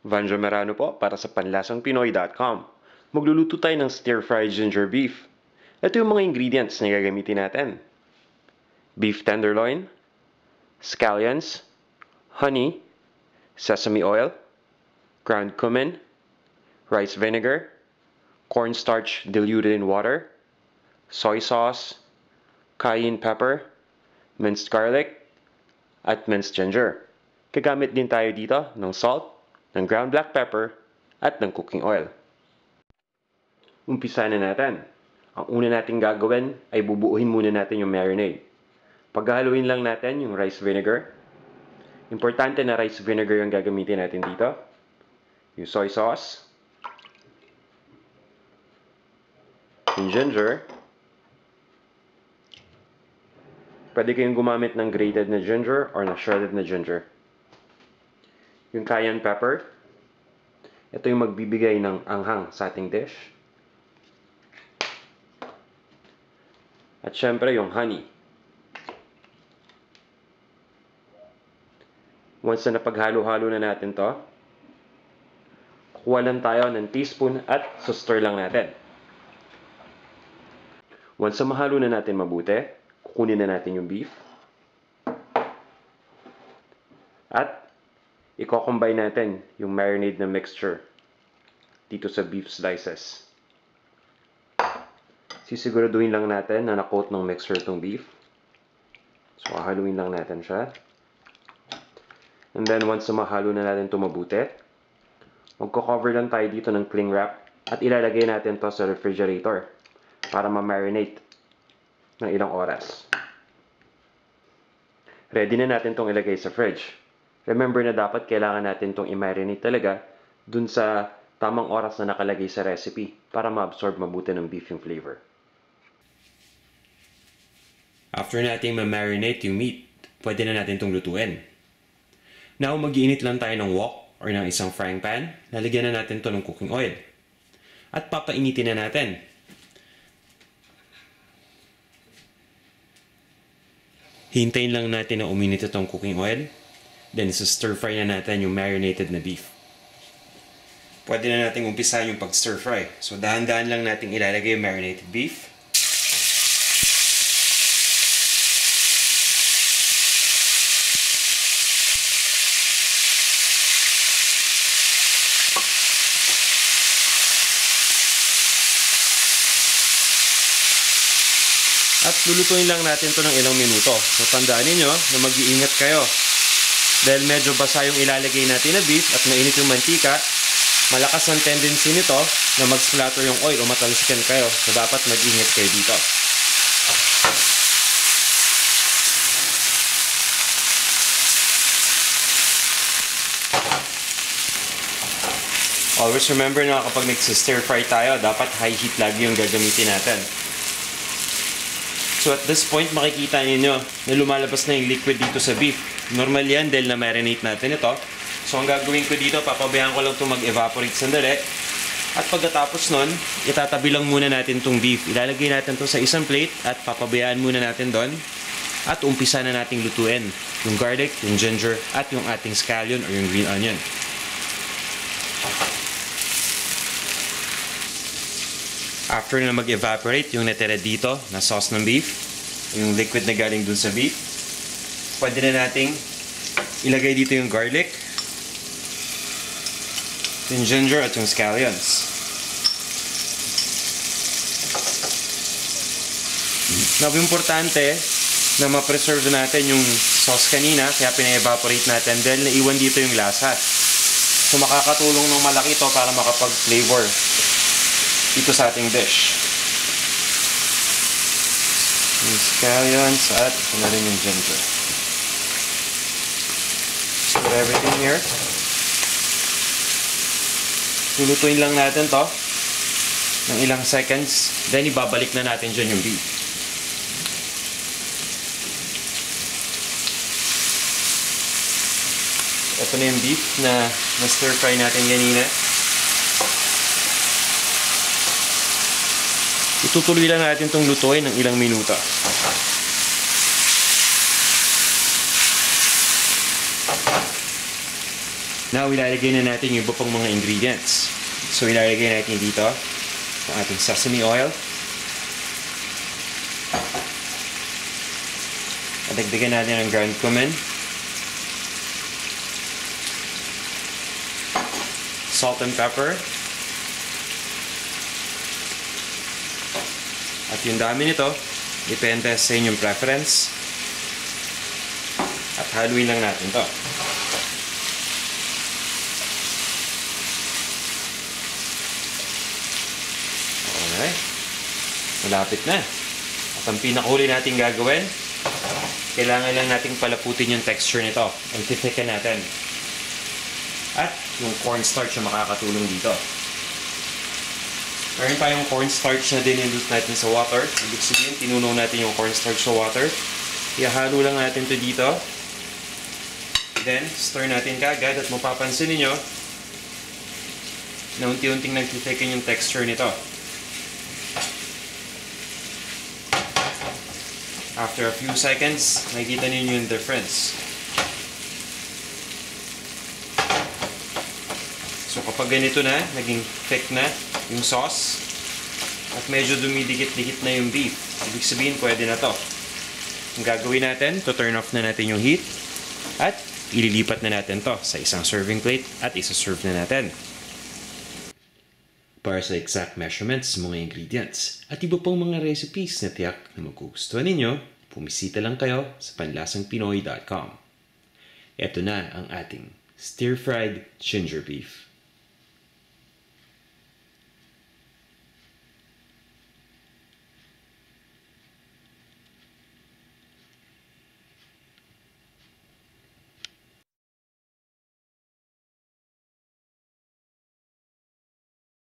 Vanja Merano po para sa panlasangpinoy.com. Magluluto tayo ng stir-fried ginger beef. Ito yung mga ingredients na gagamitin natin. Beef tenderloin, scallions, honey, sesame oil, ground cumin, rice vinegar, cornstarch diluted in water, soy sauce, cayenne pepper, minced garlic, at minced ginger. Gagamit din tayo dito ng salt, ng ground black pepper, at ng cooking oil. Umpisa na natin. Ang una natin gagawin ay bubuuhin muna natin yung marinade. Paghahaluin lang natin yung rice vinegar. Importante na rice vinegar yung gagamitin natin dito. Yung soy sauce. Yung ginger. Pwede kayong gumamit ng grated na ginger or na shredded na ginger. Yung cayenne pepper. Ito yung magbibigay ng anghang sa ating dish. At syempre yung honey. Once na napaghalo-halo na natin to, kuha lang tayo ng teaspoon at stir lang natin. Once na mahalo na natin mabuti, kukunin na natin yung beef. At i-combine natin yung marinade na mixture dito sa beef slices. Sisiguraduhin lang natin na na-coat ng mixture itong beef. So, haluin lang natin siya. And then, once na mahalo na natin ito mabuti, magko-cover lang tayo dito ng cling wrap at ilalagay natin to sa refrigerator para ma-marinate ng ilang oras. Ready na natin itong ilagay sa fridge. Remember na dapat kailangan natin itong i-marinate talaga dun sa tamang oras na nakalagay sa recipe para ma-absorb mabuti ng beef yung flavor. After nating ma-marinate yung meat, pwede na natin itong lutuin. Now, mag-iinit lang tayo ng wok or ng isang frying pan. Lalagyan na natin ito ng cooking oil. At papainitin na natin. Hintayin lang natin na uminit itong cooking oil. Then, stir-fry na natin yung marinated na beef. Pwede na natin umpisa yung pag-stir-fry. So, dahan-dahan lang natin ilalagay yung marinated beef. At lulutuin lang natin to ng ilang minuto. So, tandaan ninyo na mag-iingat kayo. Dahil medyo basa yung ilalagay natin na beef at mainit yung mantika, malakas ang tendency nito na mag-splatter yung oil o matalsikan kayo. So, dapat mag-ingat kayo dito. Always remember na kapag nag-stir fry tayo, dapat high heat lagi yung gagamitin natin. So, at this point, makikita ninyo na lumalabas na yung liquid dito sa beef. Normal yan dahil na-marinate natin ito. So, ang gagawin ko dito, papabayaan ko lang ito mag-evaporate sandali. At pagkatapos nun, itatabi lang muna natin itong beef. Ilalagay natin ito sa isang plate at papabayaan muna natin doon. At umpisa na nating lutuin yung garlic, yung ginger, at yung ating scallion or yung green onion. After na mag-evaporate yung natira dito na sauce ng beef, yung liquid na galing dun sa beef, pwede na nating ilagay dito yung garlic, yung ginger at yung scallions. Now, importante na ma-preserve natin yung sauce kanina, kaya pina-evaporate natin dahil naiwan dito yung lasa. So, makakatulong ng malaki ito para makapag-flavor dito sa ating dish. Yung scallions at ito na rin yung ginger. Put everything here. Lulutuin lang natin to ng ilang seconds. Then ibabalik na natin dyan yung beef. Ito na yung beef na stir fry natin kanina. Itutuloy lang natin itong lutuin ng ilang minuto. Now, ilalagay na natin yung iba pang mga ingredients. So, ilalagay natin dito ang ating sesame oil. Dagdagan natin ang ground cumin. Salt and pepper. At yung dami nito, depende sa inyong preference. At haluin lang natin to. Okay. Malapit na. At ang pinakahuli natin gagawin, kailangan lang nating palaputin yung texture nito. Ang tithicken natin. At yung cornstarch na makakatulong dito. Meron tayong cornstarch na dinilute natin sa water. Ibig sabihin, tinunaw natin yung cornstarch sa water. Ihalo lang natin to dito. Then, stir natin kagad at mapapansin niyo na unti-unting nagtithicken yung texture nito. After a few seconds, nakikita niyo yung difference. So kapag ganito na, naging thick na yung sauce, at medyo dumidikit-dikit na yung beef, ibig sabihin pwede na to. Ang gagawin natin, to turn off na natin yung heat, at ililipat na natin to sa isang serving plate at isa-serve na natin. Para sa exact measurements, mga ingredients, at iba pang mga recipes na tiyak na magugustuhan ninyo, pumisita lang kayo sa panlasangpinoy.com. Ito na ang ating stir-fried ginger beef.